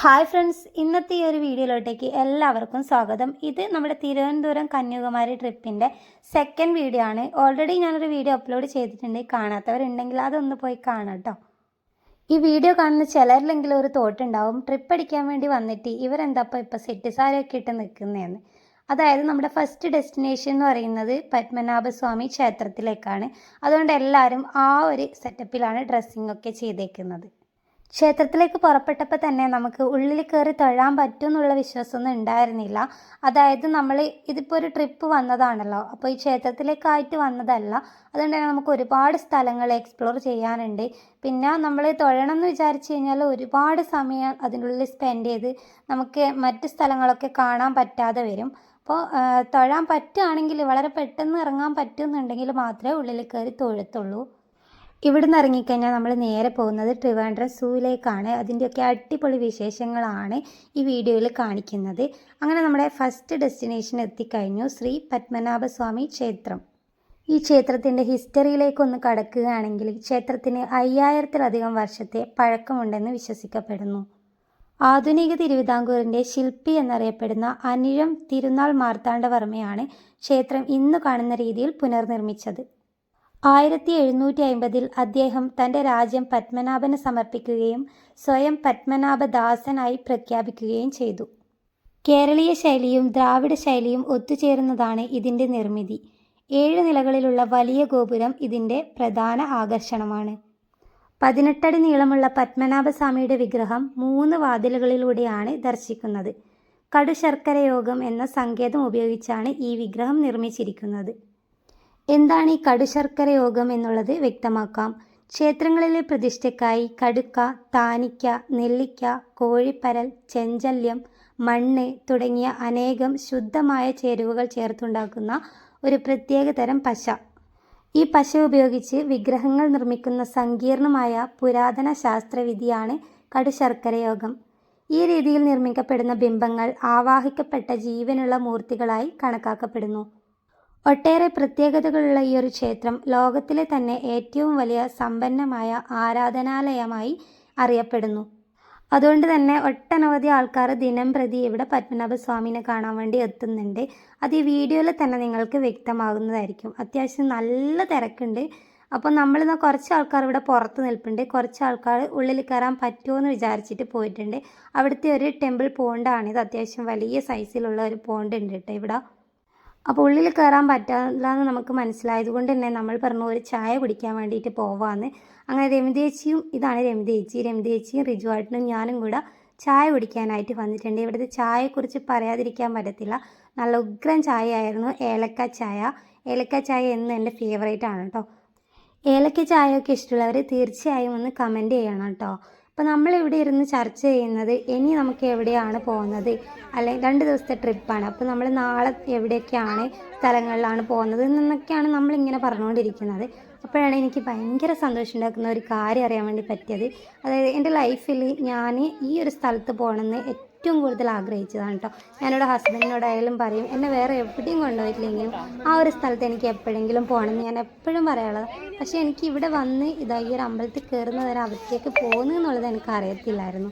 Hi friends, ഇന്നത്തെ ഈ ഒരു വീഡിയോയിലോട്ടേക്ക് എല്ലാവർക്കും സ്വാഗതം. ഇത് നമ്മുടെ തിരുവനന്തപുരം കന്യാകുമാരി ട്രിപ്പിൻ്റെ സെക്കൻഡ് വീഡിയോ ആണ്. ഓൾറെഡി ഞാനൊരു വീഡിയോ അപ്ലോഡ് ചെയ്തിട്ടുണ്ട്. കാണാത്തവരുണ്ടെങ്കിൽ അതൊന്ന് പോയി കാണാം കേട്ടോ. ഈ വീഡിയോ കാണുന്ന ചിലരിലെങ്കിലും ഒരു തോട്ടുണ്ടാവും, ട്രിപ്പ് അടിക്കാൻ വേണ്ടി വന്നിട്ട് ഇവരെന്താപ്പോൾ ഇപ്പോൾ സെറ്റ് സാരിയൊക്കെ ഇട്ട് നിൽക്കുന്നതെന്ന്. അതായത് നമ്മുടെ ഫസ്റ്റ് ഡെസ്റ്റിനേഷൻ എന്ന് പറയുന്നത് പത്മനാഭസ്വാമി ക്ഷേത്രത്തിലേക്കാണ്. അതുകൊണ്ട് എല്ലാവരും ആ ഒരു സെറ്റപ്പിലാണ് ഡ്രസ്സിംഗ് ഒക്കെ ചെയ്തേക്കുന്നത്. ക്ഷേത്രത്തിലേക്ക് പുറപ്പെട്ടപ്പോൾ തന്നെ നമുക്ക് ഉള്ളിൽ കയറി തൊഴാൻ പറ്റും എന്നുള്ള വിശ്വാസമൊന്നും ഉണ്ടായിരുന്നില്ല. അതായത് നമ്മൾ ഇതിപ്പോൾ ഒരു ട്രിപ്പ് വന്നതാണല്ലോ, അപ്പോൾ ഈ ക്ഷേത്രത്തിലേക്കായിട്ട് വന്നതല്ല. അതുകൊണ്ട് തന്നെ നമുക്ക് ഒരുപാട് സ്ഥലങ്ങൾ എക്സ്പ്ലോർ ചെയ്യാനുണ്ട്. പിന്നെ നമ്മൾ തൊഴണം എന്ന് വിചാരിച്ചു കഴിഞ്ഞാൽ ഒരുപാട് സമയം അതിനുള്ളിൽ സ്പെൻഡ് ചെയ്ത് നമുക്ക് മറ്റ് സ്ഥലങ്ങളൊക്കെ കാണാൻ പറ്റാതെ വരും. അപ്പോൾ തൊഴാൻ പറ്റുകയാണെങ്കിൽ വളരെ പെട്ടെന്ന് ഇറങ്ങാൻ പറ്റുമെന്നുണ്ടെങ്കിൽ മാത്രമേ ഉള്ളിൽ കയറി തൊഴത്തുള്ളൂ. ഇവിടുന്ന് ഇറങ്ങിക്കഴിഞ്ഞാൽ നമ്മൾ നേരെ പോകുന്നത് ട്രിവാൻഡ്രം സൂവിലേക്കാണ്. അതിൻ്റെയൊക്കെ അടിപൊളി വിശേഷങ്ങളാണ് ഈ വീഡിയോയിൽ കാണിക്കുന്നത്. അങ്ങനെ നമ്മുടെ ഫസ്റ്റ് ഡെസ്റ്റിനേഷൻ എത്തിക്കഴിഞ്ഞു, ശ്രീ പത്മനാഭസ്വാമി ക്ഷേത്രം. ഈ ക്ഷേത്രത്തിൻ്റെ ഹിസ്റ്ററിയിലേക്കൊന്ന് കടക്കുകയാണെങ്കിൽ ക്ഷേത്രത്തിന് 5000-ലധികം വർഷത്തെ പഴക്കമുണ്ടെന്ന് വിശ്വസിക്കപ്പെടുന്നു. ആധുനിക തിരുവിതാംകൂറിൻ്റെ ശില്പി എന്നറിയപ്പെടുന്ന അനിഴം തിരുനാൾ മാർത്താണ്ഡവർമ്മയാണ് ക്ഷേത്രം ഇന്നു കാണുന്ന രീതിയിൽ പുനർനിർമ്മിച്ചത്. 1750 അദ്ദേഹം തൻ്റെ രാജ്യം പത്മനാഭന് സമർപ്പിക്കുകയും സ്വയം പത്മനാഭദാസനായി പ്രഖ്യാപിക്കുകയും ചെയ്തു. കേരളീയ ശൈലിയും ദ്രാവിഡ ശൈലിയും ഒത്തുചേരുന്നതാണ് ഇതിൻ്റെ നിർമ്മിതി. 7 നിലകളിലുള്ള വലിയ ഗോപുരം ഇതിൻ്റെ പ്രധാന ആകർഷണമാണ്. 18 അടി നീളമുള്ള പത്മനാഭസ്വാമിയുടെ വിഗ്രഹം 3 വാതിലുകളിലൂടെയാണ് ദർശിക്കുന്നത്. കടുശർക്കര യോഗം എന്ന സങ്കേതം ഉപയോഗിച്ചാണ് ഈ വിഗ്രഹം നിർമ്മിച്ചിരിക്കുന്നത്. എന്താണ് ഈ കടുശർക്കര യോഗം എന്നുള്ളത് വ്യക്തമാക്കാം. ക്ഷേത്രങ്ങളിലെ പ്രതിഷ്ഠയ്ക്കായി കടുക്ക, താനിക്ക, നെല്ലിക്ക, കോഴിപ്പരൽ, ചെഞ്ചല്യം, മണ്ണ് തുടങ്ങിയ അനേകം ശുദ്ധമായ ചേരുവകൾ ചേർത്തുണ്ടാക്കുന്ന ഒരു പ്രത്യേക തരം പശ. ഈ പശ ഉപയോഗിച്ച് വിഗ്രഹങ്ങൾ നിർമ്മിക്കുന്ന സങ്കീർണമായ പുരാതന ശാസ്ത്രവിധിയാണ് കടുശർക്കര യോഗം. ഈ രീതിയിൽ നിർമ്മിക്കപ്പെടുന്ന ബിംബങ്ങൾ ആവാഹിക്കപ്പെട്ട ജീവനുള്ള മൂർത്തികളായി കണക്കാക്കപ്പെടുന്നു. ഒട്ടേറെ പ്രത്യേകതകളുള്ള ഈ ഒരു ക്ഷേത്രം ലോകത്തിലെ തന്നെ ഏറ്റവും വലിയ സമ്പന്നമായ ആരാധനാലയമായി അറിയപ്പെടുന്നു. അതുകൊണ്ട് തന്നെ ഒട്ടനവധി ആൾക്കാർ ദിനം പ്രതി ഇവിടെ പത്മനാഭസ്വാമിനെ കാണാൻ വേണ്ടി എത്തുന്നുണ്ട്. അത് ഈ വീഡിയോയിൽ തന്നെ നിങ്ങൾക്ക് വ്യക്തമാകുന്നതായിരിക്കും. അത്യാവശ്യം നല്ല തിരക്കുണ്ട്. അപ്പോൾ നമ്മളിന്ന് കുറച്ച് ആൾക്കാർ ഇവിടെ പുറത്ത് നിൽപ്പുണ്ട്, കുറച്ച് ആൾക്കാർ ഉള്ളിൽ കയറാൻ പറ്റുമോ എന്ന് വിചാരിച്ചിട്ട് പോയിട്ടുണ്ട്. അവിടുത്തെ ഒരു ടെമ്പിൾ പോണ്ടാണിത്. അത്യാവശ്യം വലിയ സൈസിലുള്ള ഒരു പോണ്ട് ഉണ്ട് കേട്ടോ ഇവിടെ. അപ്പോൾ ഉള്ളിൽ കയറാൻ പറ്റില്ല എന്ന് നമുക്ക് മനസ്സിലായതുകൊണ്ട് തന്നെ നമ്മൾ പറഞ്ഞു ഒരു ചായ കുടിക്കാൻ വേണ്ടിയിട്ട് പോവാമെന്ന്. അങ്ങനെ രമിതേച്ചിയും, ഇതാണ് രമിതേച്ചിയും റിജുവാട്ടിനും ഞാനും കൂടെ ചായ കുടിക്കാനായിട്ട് വന്നിട്ടുണ്ട്. ഇവിടുത്തെ ചായയെക്കുറിച്ച് പറയാതിരിക്കാൻ പറ്റത്തില്ല. നല്ല ഉഗ്രൻ ചായ ആയിരുന്നു. ഏലക്ക ചായ എന്ന് എൻ്റെ ഫേവറേറ്റ് ആണ് കേട്ടോ. ഏലക്ക ചായയൊക്കെ ഇഷ്ടമുള്ളവർ തീർച്ചയായും ഒന്ന് കമൻറ്റ് ചെയ്യണം കേട്ടോ. അപ്പോൾ നമ്മളിവിടെ ഇരുന്ന് ചർച്ച ചെയ്യുന്നത് ഇനി നമുക്ക് എവിടെയാണ് പോകുന്നത്, അല്ലെങ്കിൽ 2 ദിവസത്തെ ട്രിപ്പാണ്. അപ്പോൾ നമ്മൾ നാളെ എവിടെയൊക്കെയാണ് സ്ഥലങ്ങളിലാണ് പോകുന്നത് എന്നൊക്കെയാണ് നമ്മളിങ്ങനെ പറഞ്ഞുകൊണ്ടിരിക്കുന്നത്. അപ്പോഴാണ് എനിക്ക് ഭയങ്കര സന്തോഷം ഉണ്ടാക്കുന്ന ഒരു കാര്യം അറിയാൻ വേണ്ടി പറ്റിയത്. അതായത് എൻ്റെ ലൈഫിൽ ഞാൻ ഈ ഒരു സ്ഥലത്ത് പോകണമെന്ന് ഏറ്റവും കൂടുതൽ ആഗ്രഹിച്ചതാണ് കേട്ടോ. ഞാനിവിടെ ഹസ്ബൻഡിനോടായാലും പറയും, എന്നെ വേറെ എവിടെയും കൊണ്ടുപോയിട്ടില്ലെങ്കിലും ആ ഒരു സ്ഥലത്ത് എനിക്ക് എപ്പോഴെങ്കിലും പോകണമെന്ന് ഞാൻ എപ്പോഴും പറയാനുള്ളത്. പക്ഷേ എനിക്ക് ഇവിടെ വന്ന് ഈ ഒരു അമ്പലത്തിൽ കയറുന്നവരെ അവിടത്തേക്ക് പോകുന്നു എന്നുള്ളത് എനിക്ക് അറിയത്തില്ലായിരുന്നു.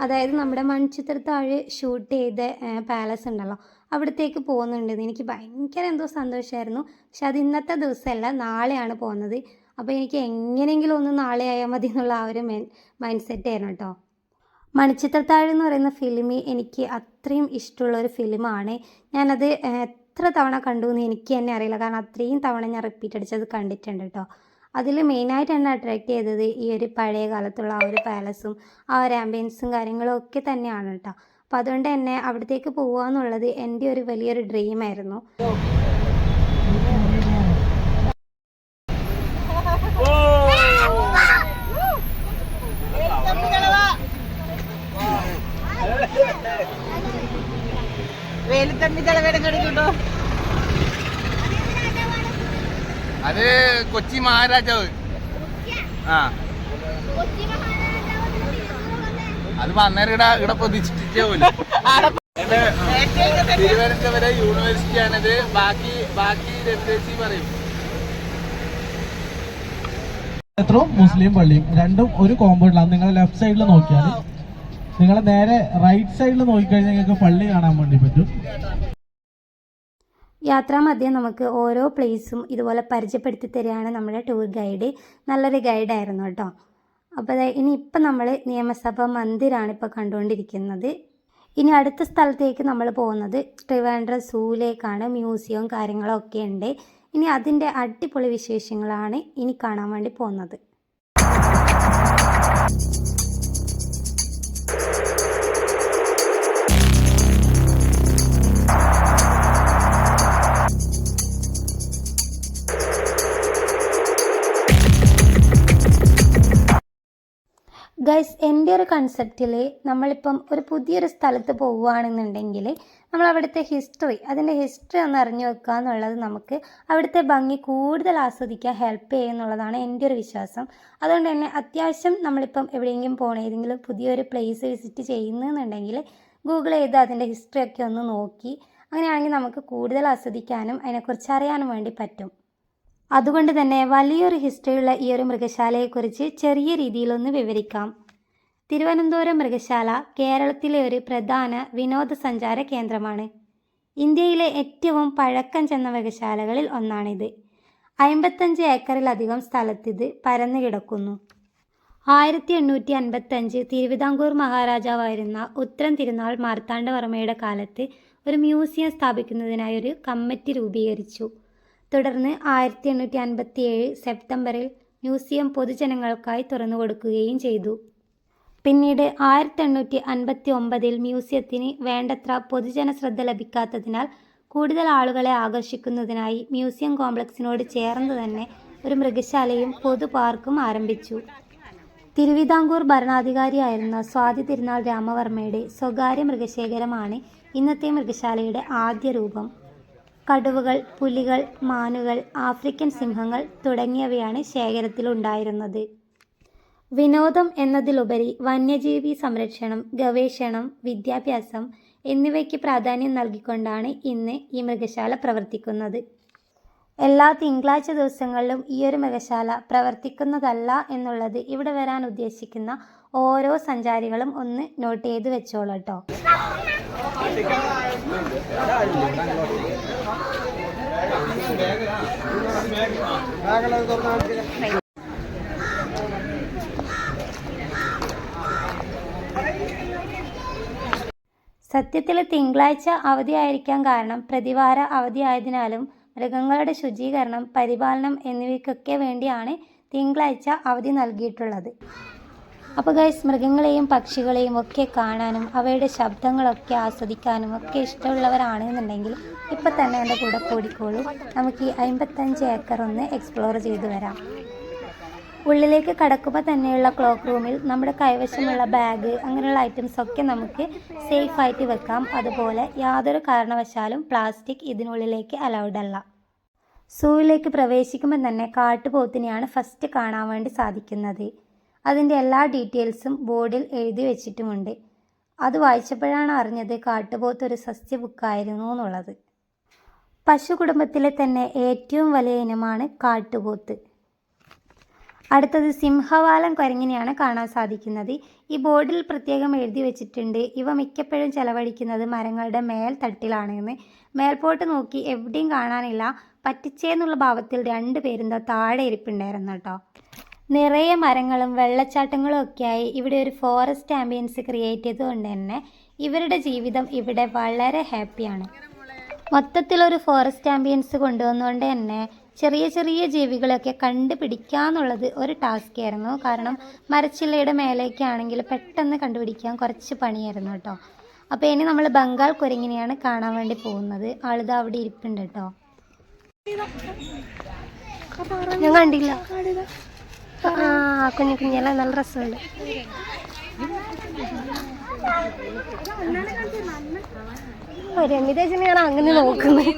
അതായത് നമ്മുടെ മൺചിത്രത്താഴ് ഷൂട്ട് ചെയ്ത പാലസ് ഉണ്ടല്ലോ, അവിടത്തേക്ക് പോകുന്നുണ്ടെന്ന് എനിക്ക് ഭയങ്കര എന്തോ സന്തോഷമായിരുന്നു. പക്ഷെ അത് ഇന്നത്തെ ദിവസമല്ല, നാളെയാണ് പോകുന്നത്. അപ്പോൾ എനിക്ക് എങ്ങനെയെങ്കിലും ഒന്ന് നാളെ ആയാൽ മതി എന്നുള്ള ആ ഒരു മൈൻഡ് സെറ്റ് ആയിരുന്നു കേട്ടോ. മണിച്ചിത്രത്താഴ് എന്ന് പറയുന്ന ഫിലിം എനിക്ക് അത്രയും ഇഷ്ടമുള്ളൊരു ഫിലിമാണ്. ഞാനത് എത്ര തവണ കണ്ടു എന്ന് എനിക്ക് തന്നെ അറിയില്ല, കാരണം അത്രയും തവണ ഞാൻ റിപ്പീറ്റ് അടിച്ചത് കണ്ടിട്ടുണ്ട് കേട്ടോ. അതിൽ മെയിനായിട്ട് എന്നെ അട്രാക്റ്റ് ചെയ്തത് ഈ ഒരു പഴയ കാലത്തുള്ള ആ ഒരു പാലസും ആ ഒരു ആംബിയൻസും കാര്യങ്ങളും ഒക്കെ തന്നെയാണ് കേട്ടോ. അപ്പോൾ അതുകൊണ്ട് തന്നെ അവിടത്തേക്ക് പോകുക എന്നുള്ളത് എൻ്റെ ഒരു വലിയൊരു ഡ്രീമായിരുന്നു. അത് കൊച്ചി മഹാരാജാവ്. അത് അന്നേരം ഇവിടെ പൊതിച്ചിട്ടേ പോലും. തിരുവനന്തപുരം യൂണിവേഴ്സിറ്റിയാണിത്. ബാക്കി രമിതേച്ചി പറയും. ക്ഷേത്രവും മുസ്ലിം പള്ളിയും രണ്ടും ഒരു കോമ്പൗണ്ടിലാണ്. നിങ്ങൾ ലെഫ്റ്റ് സൈഡിൽ നോക്കിയാൽ നിങ്ങൾ നേരെ റൈറ്റ് സൈഡിൽ നോക്കിക്കഴിഞ്ഞാൽ നിങ്ങൾക്ക് പള്ളി കാണാൻ വേണ്ടി പറ്റും. യാത്രാമധ്യേ നമുക്ക് ഓരോ പ്ലേസും ഇതുപോലെ പരിചയപ്പെടുത്തി തരികയാണ് നമ്മുടെ ടൂർ ഗൈഡ്. നല്ലൊരു ഗൈഡായിരുന്നു കേട്ടോ. അപ്പോൾ ഇനിയിപ്പം നമ്മൾ നിയമസഭാ മന്ദിരാണ് ഇപ്പോൾ കണ്ടുകൊണ്ടിരിക്കുന്നത്. ഇനി അടുത്ത സ്ഥലത്തേക്ക് നമ്മൾ പോകുന്നത് ട്രിവാൻഡ്രം സൂവിലേക്കാണ്. മ്യൂസിയവും കാര്യങ്ങളും ഒക്കെ ഉണ്ട്. ഇനി അതിൻ്റെ അടിപൊളി വിശേഷങ്ങളാണ് ഇനി കാണാൻ വേണ്ടി പോകുന്നത്. ഗൈസ്, എൻ്റെ ഒരു കൺസെപ്റ്റിൽ നമ്മളിപ്പം ഒരു പുതിയൊരു സ്ഥലത്ത് പോവുകയാണെന്നുണ്ടെങ്കിൽ നമ്മൾ അവിടുത്തെ അതിൻ്റെ ഹിസ്റ്ററി ഒന്ന് അറിഞ്ഞു വെക്കുക എന്നുള്ളത് നമുക്ക് അവിടുത്തെ ഭംഗി കൂടുതൽ ആസ്വദിക്കാൻ ഹെൽപ്പ് ചെയ്യുന്നുള്ളതാണ് എൻ്റെ ഒരു വിശ്വാസം. അതുകൊണ്ട് തന്നെ അത്യാവശ്യം നമ്മളിപ്പം എവിടെയെങ്കിലും പോകണം, ഏതെങ്കിലും പുതിയൊരു പ്ലേസ് വിസിറ്റ് ചെയ്യുന്നുണ്ടെങ്കിൽ ഗൂഗിൾ ചെയ്ത് അതിൻ്റെ ഹിസ്റ്ററി ഒക്കെ ഒന്ന് നോക്കി, അങ്ങനെയാണെങ്കിൽ നമുക്ക് കൂടുതൽ ആസ്വദിക്കാനും അതിനെക്കുറിച്ച് അറിയാനും വേണ്ടി പറ്റും. അതുകൊണ്ട് തന്നെ വലിയൊരു ഹിസ്റ്ററിയുള്ള ഈ ഒരു മൃഗശാലയെക്കുറിച്ച് ചെറിയ രീതിയിലൊന്ന് വിവരിക്കാം. തിരുവനന്തപുരം മൃഗശാല കേരളത്തിലെ ഒരു പ്രധാന വിനോദസഞ്ചാര കേന്ദ്രമാണ്. ഇന്ത്യയിലെ ഏറ്റവും പഴക്കം ചെന്ന മൃഗശാലകളിൽ ഒന്നാണിത്. 55 ഏക്കറിലധികം സ്ഥലത്തിത് പരന്നു കിടക്കുന്നു. 1855 തിരുവിതാംകൂർ മഹാരാജാവായിരുന്ന ഉത്രം തിരുനാൾ മാർത്താണ്ഡവർമ്മയുടെ കാലത്ത് ഒരു മ്യൂസിയം സ്ഥാപിക്കുന്നതിനായി ഒരു കമ്മിറ്റി രൂപീകരിച്ചു. തുടർന്ന് 1857 സെപ്റ്റംബറിൽ മ്യൂസിയം പൊതുജനങ്ങൾക്കായി തുറന്നു കൊടുക്കുകയും ചെയ്തു. പിന്നീട് 1859 മ്യൂസിയത്തിന് വേണ്ടത്ര പൊതുജന ശ്രദ്ധ ലഭിക്കാത്തതിനാൽ കൂടുതൽ ആളുകളെ ആകർഷിക്കുന്നതിനായി മ്യൂസിയം കോംപ്ലക്സിനോട് ചേർന്ന് തന്നെ ഒരു മൃഗശാലയും പൊതു പാർക്കും ആരംഭിച്ചു. തിരുവിതാംകൂർ ഭരണാധികാരിയായിരുന്ന സ്വാതി തിരുനാൾ രാമവർമ്മയുടെ സ്വകാര്യ മൃഗശേഖരമാണ് ഇന്നത്തെ മൃഗശാലയുടെ ആദ്യ രൂപം. കടുവകൾ, പുലികൾ, മാനുകൾ, ആഫ്രിക്കൻ സിംഹങ്ങൾ തുടങ്ങിയവയാണ് ശേഖരത്തിലുണ്ടായിരുന്നത്. വിനോദം എന്നതിലുപരി വന്യജീവി സംരക്ഷണം, ഗവേഷണം, വിദ്യാഭ്യാസം എന്നിവയ്ക്ക് പ്രാധാന്യം നൽകിക്കൊണ്ടാണ് ഇന്ന് ഈ മൃഗശാല പ്രവർത്തിക്കുന്നത്. എല്ലാ തിങ്കളാഴ്ച ദിവസങ്ങളിലും ഈ ഒരു മൃഗശാല പ്രവർത്തിക്കുന്നതല്ല എന്നുള്ളത് ഇവിടെ വരാൻ ഉദ്ദേശിക്കുന്ന ഓരോ സഞ്ചാരികളും ഒന്ന് നോട്ട് ചെയ്ത് വെച്ചോളൂ കേട്ടോ. സത്യത്തിൽ തിങ്കളാഴ്ച അവധിയായിരിക്കാൻ കാരണം പ്രതിവാര അവധിയായതിനാലും മൃഗങ്ങളുടെ ശുചീകരണം, പരിപാലനം എന്നിവയ്ക്കൊക്കെ വേണ്ടിയാണ് തിങ്കളാഴ്ച അവധി നൽകിയിട്ടുള്ളത്. അപ്പോൾ ഗൈസ്, മൃഗങ്ങളെയും പക്ഷികളെയും ഒക്കെ കാണാനും അവയുടെ ശബ്ദങ്ങളൊക്കെ ആസ്വദിക്കാനും ഒക്കെ ഇഷ്ടമുള്ളവരാണെന്നുണ്ടെങ്കിൽ ഇപ്പം തന്നെ എൻ്റെ കൂടെ കൂടിക്കോളൂ. നമുക്ക് ഈ 55 ഏക്കർ ഒന്ന് എക്സ്പ്ലോർ ചെയ്തു വരാം. ഉള്ളിലേക്ക് കടക്കുമ്പോൾ തന്നെയുള്ള ക്ലോക്ക് റൂമിൽ നമ്മുടെ കൈവശമുള്ള ബാഗ് അങ്ങനെയുള്ള ഐറ്റംസ് ഒക്കെ നമുക്ക് സേഫായിട്ട് വെക്കാം. അതുപോലെ യാതൊരു കാരണവശാലും പ്ലാസ്റ്റിക് ഇതിനുള്ളിലേക്ക് അലൗഡ് അല്ല. സൂവിലേക്ക് പ്രവേശിക്കുമ്പോൾ തന്നെ കാട്ടുപോത്തിനെയാണ് ഫസ്റ്റ് കാണാൻ വേണ്ടി സാധിക്കുന്നത്. അതിൻ്റെ എല്ലാ ഡീറ്റെയിൽസും ബോർഡിൽ എഴുതി വെച്ചിട്ടുമുണ്ട്. അത് വായിച്ചപ്പോഴാണ് അറിഞ്ഞത് കാട്ടുപോത്ത് ഒരു സസ്യ ബുക്കായിരുന്നു എന്നുള്ളത്. പശു കുടുംബത്തിലെ തന്നെ ഏറ്റവും വലിയ ഇനമാണ് കാട്ടുപോത്ത്. അടുത്തത് സിംഹവാലൻ കുരങ്ങിനെയാണ് കാണാൻ സാധിക്കുന്നത്. ഈ ബോർഡിൽ പ്രത്യേകം എഴുതി വെച്ചിട്ടുണ്ട്, ഇവ മിക്കപ്പോഴും ചെലവഴിക്കുന്നത് മരങ്ങളുടെ മേൽത്തട്ടിലാണെന്ന്. മേൽപോട്ട് നോക്കി എവിടെയും കാണാനില്ല, പറ്റിച്ചേന്നുള്ള ഭാവത്തിൽ 2 പേരും താഴെ ഇരിപ്പുണ്ടായിരുന്നു കേട്ടോ. നിറയെ മരങ്ങളും വെള്ളച്ചാട്ടങ്ങളും ഒക്കെയായി ഇവിടെ ഒരു ഫോറസ്റ്റ് ആംബിയൻസ് ക്രിയേറ്റ് ചെയ്തുകൊണ്ട് തന്നെ ഇവരുടെ ജീവിതം ഇവിടെ വളരെ ഹാപ്പിയാണ്. മൊത്തത്തിലൊരു ഫോറസ്റ്റ് ആംബിയൻസ് കൊണ്ടുവന്നുകൊണ്ട് തന്നെ ചെറിയ ചെറിയ ജീവികളൊക്കെ കണ്ടുപിടിക്കാന്നുള്ളത് ഒരു ടാസ്ക് ആയിരുന്നു. കാരണം മരച്ചില്ലയുടെ മേലേക്കാണെങ്കിൽ പെട്ടെന്ന് കണ്ടുപിടിക്കാൻ കുറച്ച് പണിയായിരുന്നു കേട്ടോ. അപ്പോൾ ഇനി നമ്മൾ ബംഗാൾ കുരങ്ങിനെയാണ് കാണാൻ വേണ്ടി പോകുന്നത്. ആളിത് അവിടെ ഇരിപ്പുണ്ട് കേട്ടോ. ഞാൻ കണ്ടില്ല. കുഞ്ഞു കുഞ്ഞെല്ലാം നല്ല രസമുണ്ട്. രമിതേശനെ ഞാൻ അങ്ങനെ നോക്കുന്നത്.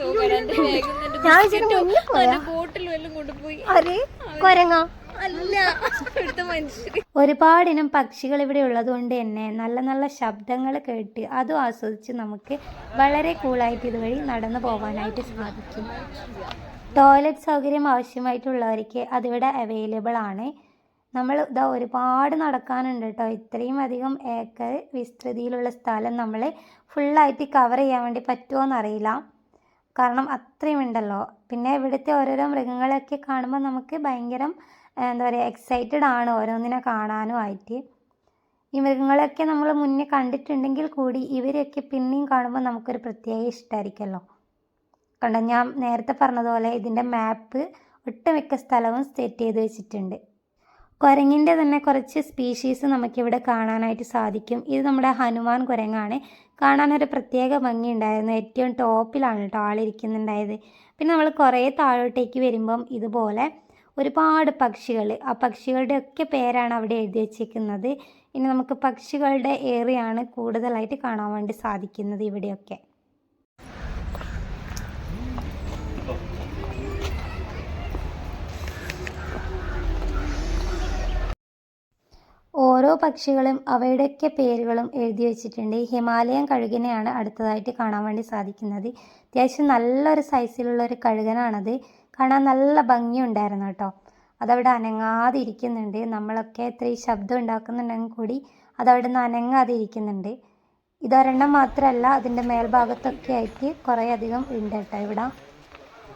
ഒരുപാടിനം പക്ഷികൾ ഇവിടെ ഉള്ളത് കൊണ്ട് തന്നെ നല്ല നല്ല ശബ്ദങ്ങൾ കേട്ട് അതും ആസ്വദിച്ച് നമുക്ക് വളരെ കൂളായിട്ട് ഇതുവഴി നടന്നു പോകാനായിട്ട് സാധിക്കും. ടോയ്ലറ്റ് സൗകര്യം ആവശ്യമായിട്ടുള്ളവർക്ക് അതിവിടെ അവൈലബിൾ ആണ്. നമ്മൾ ഇതാ ഒരുപാട് നടക്കാനുണ്ട് കേട്ടോ. ഇത്രയും അധികം ഏക്കർ വിസ്തൃതിയിലുള്ള സ്ഥലം നമ്മൾ ഫുള്ളായിട്ട് കവർ ചെയ്യാൻ വേണ്ടി പറ്റുമോ എന്നറിയില്ല, കാരണം അത്രയും ഉണ്ടല്ലോ. പിന്നെ ഇവിടുത്തെ ഓരോരോ മൃഗങ്ങളെയൊക്കെ കാണുമ്പോൾ നമുക്ക് ഭയങ്കര എന്താ പറയുക, എക്സൈറ്റഡ് ആണ് ഓരോന്നിനെ കാണാനും ആയിട്ട്. ഈ മൃഗങ്ങളെയൊക്കെ നമ്മൾ മുന്നേ കണ്ടിട്ടുണ്ടെങ്കിൽ കൂടി ഇവരെയൊക്കെ പിന്നെയും കാണുമ്പോൾ നമുക്കൊരു പ്രത്യേക ഇഷ്ടമായിരിക്കുമല്ലോ. കണ്ടോ, ഞാൻ നേരത്തെ പറഞ്ഞതുപോലെ ഇതിൻ്റെ മാപ്പ് ഒട്ടുമിക്ക സ്ഥലവും സെറ്റ് ചെയ്ത് വെച്ചിട്ടുണ്ട്. കുരങ്ങിൻ്റെ തന്നെ കുറച്ച് സ്പീഷീസ് നമുക്കിവിടെ കാണാനായിട്ട് സാധിക്കും. ഇത് നമ്മുടെ ഹനുമാൻ കുരങ്ങാണ്. കാണാനൊരു പ്രത്യേക ഭംഗി ഉണ്ടായിരുന്നു. ഏറ്റവും ടോപ്പിലാണ് കേട്ടോ ആളിരിക്കുന്നുണ്ടായത്. പിന്നെ നമ്മൾ കുറേ താഴോട്ടേക്ക് വരുമ്പം ഇതുപോലെ ഒരുപാട് പക്ഷികൾ, ആ പക്ഷികളുടെ ഒക്കെ പേരാണ് അവിടെ എഴുതി വച്ചിരിക്കുന്നത്. ഇനി നമുക്ക് പക്ഷികളുടെ ഏറിയാണ് കൂടുതലായിട്ട് കാണാൻ വേണ്ടി സാധിക്കുന്നത് ഇവിടെയൊക്കെ. ഓരോ പക്ഷികളും അവയുടെയൊക്കെ പേരുകളും എഴുതി വെച്ചിട്ടുണ്ട്. ഹിമാലയൻ കഴുകനെയാണ് അടുത്തതായിട്ട് കാണാൻ വേണ്ടി സാധിക്കുന്നത്. അത്യാവശ്യം നല്ലൊരു സൈസിലുള്ള ഒരു കഴുകനാണത്. കാണാൻ നല്ല ഭംഗിയുണ്ടായിരുന്നു കേട്ടോ. അതവിടെ അനങ്ങാതെ ഇരിക്കുന്നുണ്ട്. നമ്മളൊക്കെ ഇത്രയും ശബ്ദം ഉണ്ടാക്കുന്നുണ്ടെങ്കിൽ കൂടി അതവിടെ നിന്ന് അനങ്ങാതെ ഇരിക്കുന്നുണ്ട്. ഇതൊരെണ്ണം മാത്രമല്ല, അതിൻ്റെ മേൽഭാഗത്തൊക്കെ ആയിട്ട് കുറേ അധികം ഉണ്ട് കേട്ടോ ഇവിടെ.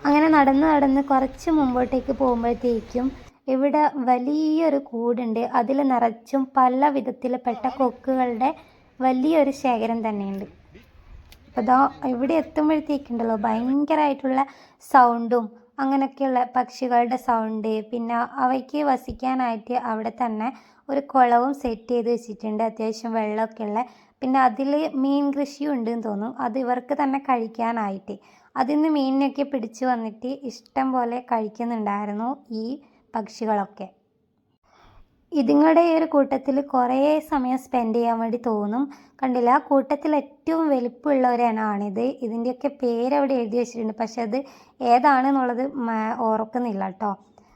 അങ്ങനെ നടന്ന് കുറച്ച് മുമ്പോട്ടേക്ക് പോകുമ്പോഴത്തേക്കും ഇവിടെ വലിയൊരു കൂടുണ്ട്. അതിൽ നിറച്ചും പല വിധത്തിൽപ്പെട്ട കൊക്കുകളുടെ വലിയൊരു ശേഖരം തന്നെയുണ്ട്. അപ്പോൾ ഇതാ ഇവിടെ എത്തുമ്പോഴത്തേക്കുണ്ടല്ലോ ഭയങ്കരമായിട്ടുള്ള സൗണ്ടും അങ്ങനെയൊക്കെയുള്ള പക്ഷികളുടെ സൗണ്ട്. പിന്നെ അവയ്ക്ക് വസിക്കാനായിട്ട് അവിടെ തന്നെ ഒരു കുളവും സെറ്റ് ചെയ്ത് വെച്ചിട്ടുണ്ട്, അത്യാവശ്യം വെള്ളമൊക്കെ ഉള്ള. പിന്നെ അതിൽ മീൻ കൃഷിയും ഉണ്ടെന്ന് തോന്നും, അത് ഇവർക്ക് തന്നെ കഴിക്കാനായിട്ട്. അതിൽ നിന്ന് മീനിനൊക്കെ പിടിച്ചു വന്നിട്ട് ഇഷ്ടം പോലെ കഴിക്കുന്നുണ്ടായിരുന്നു ഈ പക്ഷികളൊക്കെ. ഇതിങ്ങളുടെ ഈ ഒരു കൂട്ടത്തിൽ കുറേ സമയം സ്പെൻഡ് ചെയ്യാൻ വേണ്ടി തോന്നും. കണ്ടില്ല, ആ കൂട്ടത്തിൽ ഏറ്റവും വലിപ്പമുള്ള ഒരു ഇനമാണിത്. ഇതിൻ്റെയൊക്കെ പേരവിടെ എഴുതി വെച്ചിട്ടുണ്ട്, പക്ഷെ അത് ഏതാണെന്നുള്ളത് ഓർക്കുന്നില്ല കേട്ടോ.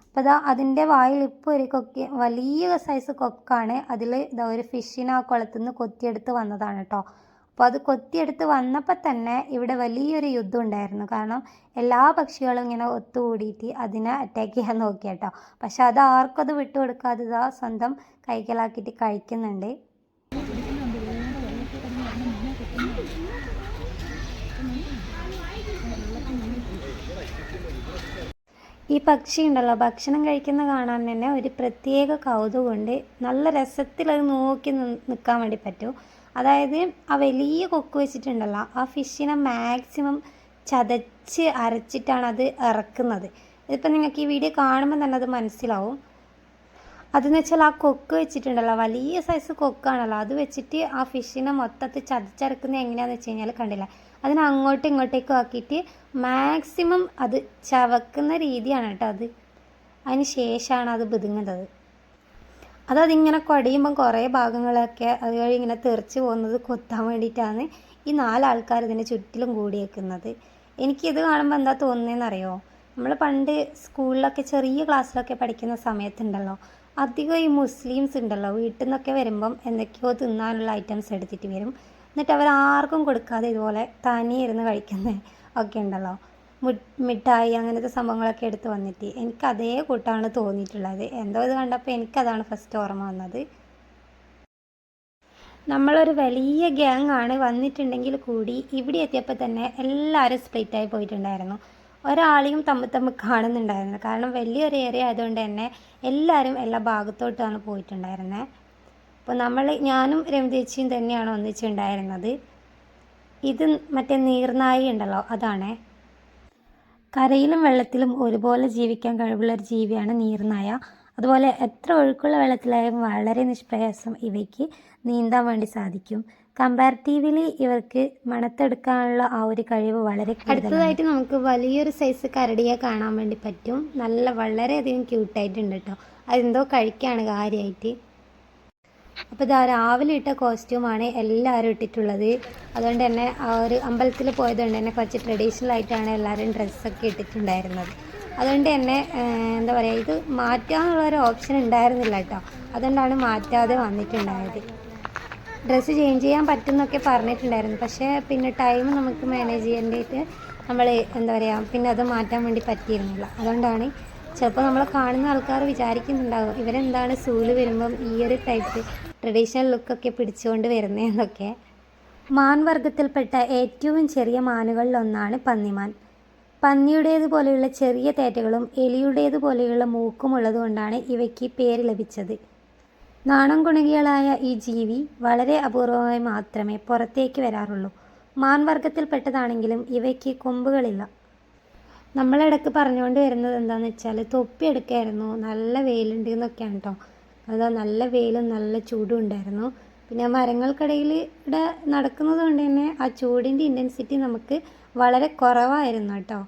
അപ്പോൾ ഇതാ അതിൻ്റെ വായിൽ ഇപ്പോൾ ഒരു കൊക്ക്, വലിയ സൈസ് കൊക്കാണ്. അതിൽ ഇതാ ഒരു ഫിഷിനെ ആ കുളത്തിൽ നിന്ന് കൊത്തിയെടുത്ത് വന്നതാണ് കേട്ടോ. അപ്പോൾ അത് കൊത്തിയെടുത്ത് വന്നപ്പോൾ തന്നെ ഇവിടെ വലിയൊരു യുദ്ധം ഉണ്ടായിരുന്നു. കാരണം എല്ലാ പക്ഷികളും ഇങ്ങനെ ഒത്തുകൂടിയിട്ട് അതിനെ അറ്റാക്ക് ചെയ്യാൻ നോക്കി കേട്ടോ. പക്ഷെ അത് ആർക്കും അത് വിട്ടുകൊടുക്കാതെ ഇതാ സ്വന്തം കൈക്കലാക്കിയിട്ട് കഴിക്കുന്നുണ്ട്. ഈ പക്ഷി ഉണ്ടല്ലോ ഭക്ഷണം കഴിക്കുന്ന കാണാൻ തന്നെ ഒരു പ്രത്യേക കൗതുകമുണ്ട്. നല്ല രസത്തിൽ അത് നോക്കി നിൽക്കാൻ വേണ്ടി പറ്റും. അതായത് ആ വലിയ കൊക്ക് വെച്ചിട്ടുണ്ടല്ലോ, ആ ഫിഷിനെ മാക്സിമം ചതച്ച് അരച്ചിട്ടാണ് അത് ഇറക്കുന്നത്. ഇതിപ്പോൾ നിങ്ങൾക്ക് ഈ വീഡിയോ കാണുമ്പോൾ തന്നെ അത് മനസ്സിലാവും. അതെന്ന് വെച്ചാൽ ആ കൊക്ക് വെച്ചിട്ടുണ്ടല്ലോ, വലിയ സൈസ് കൊക്കാണല്ലോ, അത് വെച്ചിട്ട് ആ ഫിഷിനെ മൊത്തത്തിൽ ചതച്ചരക്കുന്നത് എങ്ങനെയാണെന്ന് വെച്ച് കഴിഞ്ഞാൽ കണ്ടില്ല, അതിനെ അങ്ങോട്ടും ഇങ്ങോട്ടേക്കും ആക്കിയിട്ട് മാക്സിമം അത് ചവക്കുന്ന രീതിയാണ് കേട്ടോ അത്. അതിന് ശേഷമാണ് അത് ബിതുങ്ങുന്നത്. അതിങ്ങനെ കുടയുമ്പം കുറേ ഭാഗങ്ങളൊക്കെ അത് വഴി ഇങ്ങനെ തെറിച്ച് പോകുന്നത് കൊത്താൻ വേണ്ടിയിട്ടാണ് ഈ 4 ആൾക്കാർ ഇതിന് ചുറ്റിലും കൂടിയേക്കുന്നത്. എനിക്കിത് കാണുമ്പോൾ എന്താ തോന്നുന്നതെന്നറിയോ, നമ്മൾ പണ്ട് സ്കൂളിലൊക്കെ ചെറിയ ക്ലാസ്സിലൊക്കെ പഠിക്കുന്ന സമയത്തുണ്ടല്ലോ, അധികം ഈ മുസ്ലിംസ് ഉണ്ടല്ലോ വീട്ടിൽ നിന്നൊക്കെ വരുമ്പം എന്തൊക്കെയോ തിന്നാനുള്ള ഐറ്റംസ് എടുത്തിട്ട് വരും. എന്നിട്ട് അവർ ആർക്കും കൊടുക്കാതെ ഇതുപോലെ തനിയെ ഇരുന്ന് കഴിക്കുന്നത് ഒക്കെ ഉണ്ടല്ലോ, മിഠായി അങ്ങനത്തെ സംഭവങ്ങളൊക്കെ എടുത്ത് വന്നിട്ട്. എനിക്ക് അതേ കൂട്ടാണ് തോന്നിയിട്ടുള്ളത്. എന്തോ ഇത് കണ്ടപ്പോൾ എനിക്കതാണ് ഫസ്റ്റ് ഓർമ്മ വന്നത്. നമ്മളൊരു വലിയ ഗ്യാങ് ആണ് വന്നിട്ടുണ്ടെങ്കിൽ കൂടി ഇവിടെ എത്തിയപ്പോൾ തന്നെ എല്ലാവരും സ്പ്ലിറ്റായി പോയിട്ടുണ്ടായിരുന്നു. ഒരാളെയും തമ്മിൽ കാണുന്നുണ്ടായിരുന്നു. കാരണം വലിയൊരു ഏരിയ ആയതുകൊണ്ട് തന്നെ എല്ലാവരും എല്ലാ ഭാഗത്തോട്ടാണ് പോയിട്ടുണ്ടായിരുന്നത്. അപ്പോൾ ഞാനും രമതേച്ചിയും തന്നെയാണ് ഒന്നിച്ചുണ്ടായിരുന്നത്. ഇത് മറ്റേ നീർനായി ഉണ്ടല്ലോ, അതാണേ. കരയിലും വെള്ളത്തിലും ഒരുപോലെ ജീവിക്കാൻ കഴിവുള്ളൊരു ജീവിയാണ് നീർനായ. അതുപോലെ എത്ര ഒഴുക്കുള്ള വെള്ളത്തിലായാലും വളരെ നിഷ്പ്രയാസം ഇവയ്ക്ക് നീന്താൻ വേണ്ടി സാധിക്കും. കമ്പാരിറ്റീവ്ലി ഇവർക്ക് മണത്തെടുക്കാനുള്ള ആ ഒരു കഴിവ് വളരെ കൂടുതലാണ്. അടുത്തതായിട്ട് നമുക്ക് വലിയൊരു സൈസ് കരടിയെ കാണാൻ വേണ്ടി പറ്റും. വളരെയധികം ക്യൂട്ടായിട്ടുണ്ട് കേട്ടോ. അതെന്തോ കഴിക്കുകയാണ് കാര്യമായിട്ട്. അപ്പോൾ ഇതാ രാവിലെ ഇട്ട കോസ്റ്റ്യൂമാണ് എല്ലാവരും ഇട്ടിട്ടുള്ളത്. അതുകൊണ്ട് തന്നെ ആ ഒരു അമ്പലത്തിൽ പോയതുകൊണ്ട് തന്നെ കുറച്ച് ട്രഡീഷണൽ ആയിട്ടാണ് എല്ലാവരും ഡ്രസ്സൊക്കെ ഇട്ടിട്ടുണ്ടായിരുന്നത്. അതുകൊണ്ട് തന്നെ എന്താ പറയുക, ഇത് മാറ്റാനുള്ളൊരു ഓപ്ഷൻ ഉണ്ടായിരുന്നില്ല കേട്ടോ. അതുകൊണ്ടാണ് മാറ്റാതെ വന്നിട്ടുണ്ടായത്. ഡ്രസ്സ് ചേഞ്ച് ചെയ്യാൻ പറ്റുമെന്നൊക്കെ പറഞ്ഞിട്ടുണ്ടായിരുന്നു. പക്ഷേ പിന്നെ ടൈം നമുക്ക് മാനേജ് ചെയ്യേണ്ടിയിട്ട് നമ്മൾ എന്താ പറയുക, പിന്നെ അത് മാറ്റാൻ വേണ്ടി പറ്റിയിരുന്നില്ല. അതുകൊണ്ടാണ് ചിലപ്പോൾ നമ്മളെ കാണുന്ന ആൾക്കാർ വിചാരിക്കുന്നുണ്ടാകും ഇവരെന്താണ് സൂല് വരുമ്പം ഈ ഒരു ടൈപ്പ് ട്രഡീഷണൽ ലുക്കൊക്കെ പിടിച്ചുകൊണ്ട് വരുന്നതെന്നൊക്കെ. മാൻ വർഗത്തിൽപ്പെട്ട ഏറ്റവും ചെറിയ മാനുകളിലൊന്നാണ് പന്നിമാൻ. പന്നിയുടേതുപോലെയുള്ള ചെറിയ തേറ്റകളും എലിയുടേതുപോലെയുള്ള മൂക്കും ഉള്ളതുകൊണ്ടാണ് ഇവയ്ക്ക് പേര് ലഭിച്ചത്. നാണം കുണുങ്ങികളായ ഈ ജീവി വളരെ അപൂർവമായി മാത്രമേ പുറത്തേക്ക് വരാറുള്ളൂ. മാൻ വർഗത്തിൽപ്പെട്ടതാണെങ്കിലും ഇവയ്ക്ക് കൊമ്പുകളില്ല. നമ്മളിടയ്ക്ക് പറഞ്ഞുകൊണ്ട് വരുന്നത് എന്താണെന്ന് വെച്ചാൽ തൊപ്പി എടുക്കായിരുന്നു, നല്ല വെയിലുണ്ട് എന്നൊക്കെയാണ് കേട്ടോ. അതാ നല്ല വെയിലും നല്ല ചൂടും ഉണ്ടായിരുന്നു. പിന്നെ മരങ്ങൾക്കിടയിൽ ഇവിടെ നടക്കുന്നത് കൊണ്ട് തന്നെ ആ ചൂടിൻ്റെ ഇൻറ്റൻസിറ്റി നമുക്ക് വളരെ കുറവായിരുന്നു കേട്ടോ.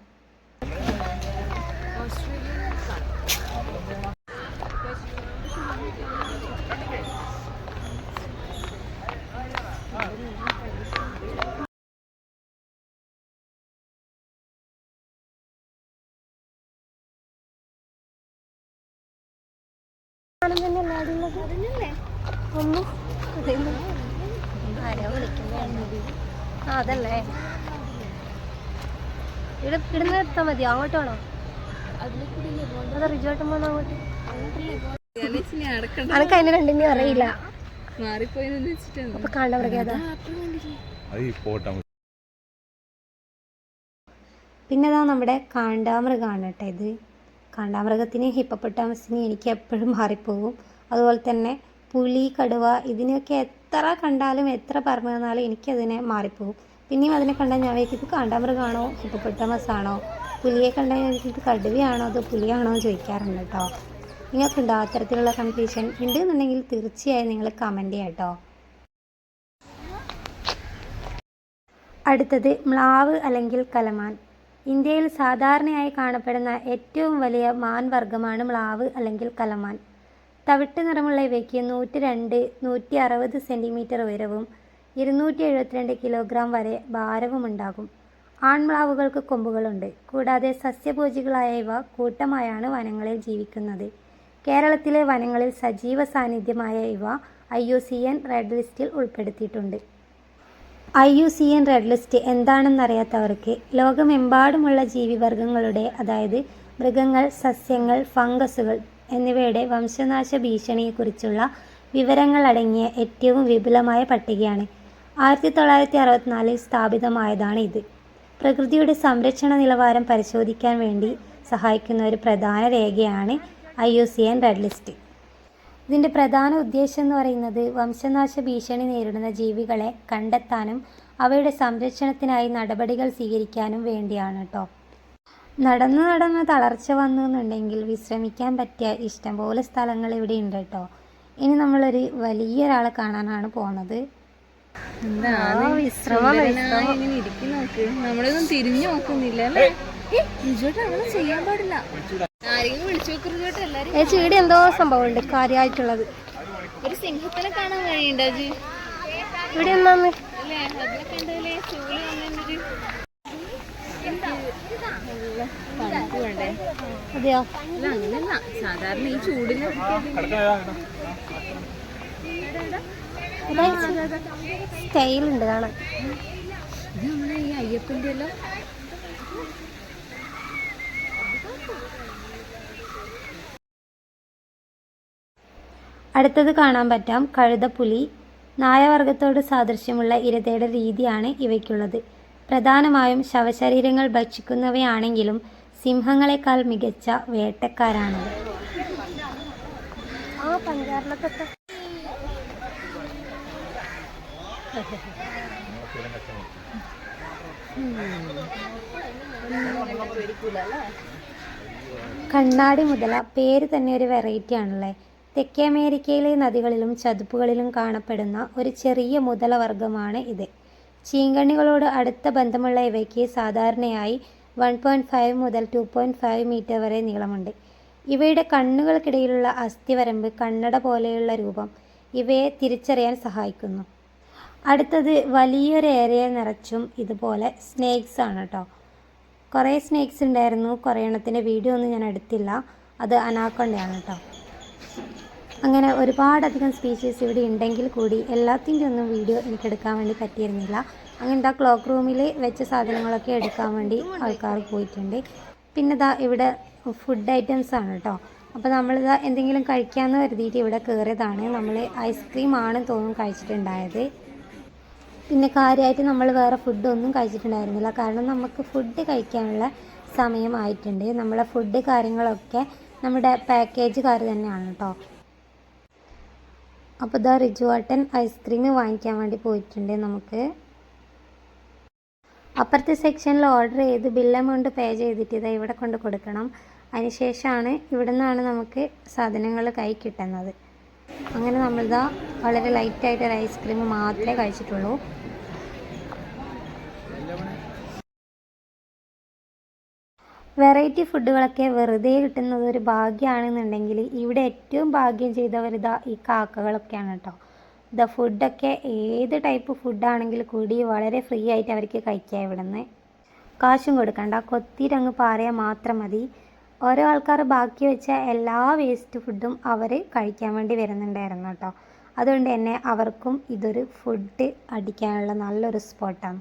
അതല്ലേ ഇവിടുന്ന് എത്താൻ മതിയോ? അങ്ങോട്ടാണോ? അത് റിസോർട്ട് പോണോ അങ്ങോട്ട്? അനക്ക് അതിന് രണ്ടിനും അറിയില്ല. അപ്പൊ കാണാൻ പറയാ. പിന്നെതാ നമ്മുടെ കാണ്ടാമൃഗമാണ് കേട്ടോ ഇത്. കാണ്ടാമൃഗത്തിന് ഹിപ്പോപ്പൊട്ടാമസിന് എനിക്ക് എപ്പോഴും മാറിപ്പോകും. അതുപോലെ തന്നെ പുലി, കടുവ ഇതിനെയൊക്കെ എത്ര കണ്ടാലും എത്ര പറഞ്ഞു തന്നാലും എനിക്കതിനെ മാറിപ്പോകും. പിന്നെയും അതിനെ കണ്ടാൽ ഞാൻ ഇത് കാണ്ടാമൃഗമാണോ ഹിപ്പോപ്പൊട്ടാമസ് ആണോ, പുലിയെ കണ്ടാൽ ഇത് കടുവയാണോ അതോ പുലിയാണോ എന്ന് ചോദിക്കാറുണ്ട് കേട്ടോ. നിങ്ങൾക്കുണ്ടോ അത്തരത്തിലുള്ള കൺഫ്യൂഷൻ? ഉണ്ടെന്നുണ്ടെങ്കിൽ തീർച്ചയായും നിങ്ങൾ കമൻറ്റ് ചെയ്യാം കേട്ടോ. അടുത്തത് മ്ലാവ് അല്ലെങ്കിൽ കലമാൻ. ഇന്ത്യയിൽ സാധാരണയായി കാണപ്പെടുന്ന ഏറ്റവും വലിയ മാൻ വർഗ്ഗമാണ് മ്ലാവ് അല്ലെങ്കിൽ കലമാൻ. തവിട്ട് നിറമുള്ള ഇവയ്ക്ക് 102-160 സെൻറ്റിമീറ്റർ ഉയരവും 272 കിലോഗ്രാം വരെ ഭാരവുമുണ്ടാകും. ആൺമ്ലാവുകൾക്ക് കൊമ്പുകളുണ്ട്. കൂടാതെ സസ്യഭോജികളായ ഇവ കൂട്ടമായാണ് വനങ്ങളിൽ ജീവിക്കുന്നത്. കേരളത്തിലെ വനങ്ങളിൽ സജീവ സാന്നിധ്യമായ ഇവ IUCN റെഡ് ലിസ്റ്റിൽ ഉൾപ്പെടുത്തിയിട്ടുണ്ട്. IUCN റെഡ് ലിസ്റ്റ് എന്താണെന്നറിയാത്തവർക്ക് ലോകമെമ്പാടുമുള്ള ജീവിവർഗങ്ങളുടെ, അതായത് മൃഗങ്ങൾ, സസ്യങ്ങൾ, ഫംഗസുകൾ എന്നിവയുടെ വംശനാശ ഭീഷണിയെക്കുറിച്ചുള്ള വിവരങ്ങൾ അടങ്ങിയ ഏറ്റവും വിപുലമായ പട്ടികയാണ്. 1964 സ്ഥാപിതമായതാണ് ഇത്. പ്രകൃതിയുടെ സംരക്ഷണ നിലവാരം പരിശോധിക്കാൻ വേണ്ടി സഹായിക്കുന്ന ഒരു പ്രധാന രേഖയാണ് IUCN റെഡ് ലിസ്റ്റ്. ഇതിൻ്റെ പ്രധാന ഉദ്ദേശം എന്ന് പറയുന്നത് വംശനാശ ഭീഷണി നേരിടുന്ന ജീവികളെ കണ്ടെത്താനും അവയുടെ സംരക്ഷണത്തിനായി നടപടികൾ സ്വീകരിക്കാനും വേണ്ടിയാണ് കേട്ടോ. നടന്ന് തളർച്ച വന്നു എന്നുണ്ടെങ്കിൽ വിശ്രമിക്കാൻ പറ്റിയ ഇഷ്ടംപോലെ സ്ഥലങ്ങൾ ഇവിടെ ഉണ്ട് കേട്ടോ. ഇനി നമ്മളൊരു വലിയൊരാളെ കാണാനാണ് പോണത്. നമ്മളൊന്നും തിരിഞ്ഞു നോക്കുന്നില്ല അല്ലേ? ചെയ്യാൻ പാടില്ല. ഇവിടെ എന്തോ സംഭവം ഉണ്ട് കാര്യമായിട്ടുള്ളത്. ഒരു സിംഹത്തിനെ കാണാൻ കഴിയുണ്ടോ? ഇവിടെ എന്നാന്ന് അതെയോ? അല്ല അങ്ങനെയല്ല, സാധാരണ ഈ ചൂടിന് സ്റ്റൈലുണ്ട് കാണാൻ. ഇത് നമ്മുടെ ഈ അയ്യപ്പൻ്റെ എല്ലാം അടുത്തത് കാണാൻ പറ്റാം കഴുതപ്പുലി. നായവർഗത്തോട് സാദൃശ്യമുള്ള ഇരതേടൽ രീതിയാണ് ഇവയ്ക്കുള്ളത്. പ്രധാനമായും ശവശരീരങ്ങൾ ഭക്ഷിക്കുന്നവയാണെങ്കിലും സിംഹങ്ങളെക്കാൾ മികച്ച വേട്ടക്കാരാണത്. കണ്ണാടി മുതല പേര് തന്നെ ഒരു വെറൈറ്റി ആണല്ലേ. തെക്കേ അമേരിക്കയിലെ നദികളിലും ചതുപ്പുകളിലും കാണപ്പെടുന്ന ഒരു ചെറിയ മുതല വർഗ്ഗമാണ് ഇത്. ചീങ്കണ്ണികളോട് അടുത്ത ബന്ധമുള്ള ഇവയ്ക്ക് സാധാരണയായി 1.5 മുതൽ 2.5 മീറ്റർ വരെ നീളമുണ്ട്. ഇവയുടെ കണ്ണുകൾക്കിടയിലുള്ള അസ്ഥിവരമ്പ്, കണ്ണട പോലെയുള്ള രൂപം ഇവയെ തിരിച്ചറിയാൻ സഹായിക്കുന്നു. അടുത്തത് വലിയൊരു ഏരിയ നിറച്ചും ഇതുപോലെ സ്നേക്സ് ആണ് കേട്ടോ. കുറേ സ്നേക്സ് ഉണ്ടായിരുന്നു. കുറേ എണ്ണത്തിൻ്റെ വീഡിയോ ഒന്നും ഞാൻ എടുത്തില്ല. അത് അനാക്കൊണ്ടയാണ് കേട്ടോ. അങ്ങനെ ഒരുപാടധികം സ്പീഷീസ് ഇവിടെ ഉണ്ടെങ്കിൽ കൂടി എല്ലാത്തിൻ്റെ ഒന്നും വീഡിയോ എനിക്ക് എടുക്കാൻ വേണ്ടി പറ്റിയിരുന്നില്ല. അങ്ങനത്തെ ക്ലോക്ക് റൂമിൽ വെച്ച സാധനങ്ങളൊക്കെ എടുക്കാൻ വേണ്ടി ആൾക്കാർ പോയിട്ടുണ്ട്. പിന്നെ ഇതാ ഇവിടെ ഫുഡ് ഐറ്റംസ് ആണ് കേട്ടോ. അപ്പോൾ നമ്മളിതാ എന്തെങ്കിലും കഴിക്കാമെന്ന് കരുതിയിട്ട് ഇവിടെ കയറിയതാണ്. നമ്മൾ ഐസ്ക്രീമാണ് തോന്നും കഴിച്ചിട്ടുണ്ടായത്. പിന്നെ കാര്യമായിട്ട് നമ്മൾ വേറെ ഫുഡൊന്നും കഴിച്ചിട്ടുണ്ടായിരുന്നില്ല, കാരണം നമുക്ക് ഫുഡ് കഴിക്കാനുള്ള സമയമായിട്ടുണ്ട്. നമ്മളെ ഫുഡ് കാര്യങ്ങളൊക്കെ നമ്മുടെ പാക്കേജുകാർ തന്നെയാണ് കേട്ടോ. അപ്പോൾ ഇതാ റിജുവാട്ടൻ ഐസ്ക്രീം വാങ്ങിക്കാൻ വേണ്ടി പോയിട്ടുണ്ട്. നമുക്ക് അപ്പുറത്തെ സെക്ഷനിൽ ഓർഡർ ചെയ്ത് ബിൽ എമൗണ്ട് പേ ചെയ്തിട്ട് ഇതാ ഇവിടെ കൊണ്ട് കൊടുക്കണം. അതിനുശേഷമാണ് ഇവിടെ നിന്നാണ് നമുക്ക് സാധനങ്ങൾ കൈ കിട്ടുന്നത്. അങ്ങനെ നമ്മളിതാ വളരെ ലൈറ്റായിട്ടൊരു ഐസ്ക്രീം മാത്രമേ കഴിച്ചിട്ടുള്ളൂ. വെറൈറ്റി ഫുഡുകളൊക്കെ വെറുതെ കിട്ടുന്നത് ഒരു ഭാഗ്യമാണെന്നുണ്ടെങ്കിൽ ഇവിടെ ഏറ്റവും ഭാഗ്യം ചെയ്തവരിതാ ഈ കാക്കകളൊക്കെയാണ് കേട്ടോ. ഇതാ ഫുഡൊക്കെ ഏത് ടൈപ്പ് ഫുഡാണെങ്കിൽ കൂടി വളരെ ഫ്രീ ആയിട്ട് അവർക്ക് കഴിക്കാം. ഇവിടെ നിന്ന് കാശും കൊടുക്കണ്ട, കൊത്തിരങ്ങ് പാറിയാൽ മാത്രം മതി. ഓരോ ആൾക്കാർ ബാക്കി വെച്ച എല്ലാ വേസ്റ്റ് ഫുഡും അവർ കഴിക്കാൻ വേണ്ടി വരുന്നുണ്ടായിരുന്നു കേട്ടോ. അതുകൊണ്ട് തന്നെ അവർക്കും ഇതൊരു ഫുഡ് അടിക്കാനുള്ള നല്ലൊരു സ്പോട്ടാണ്.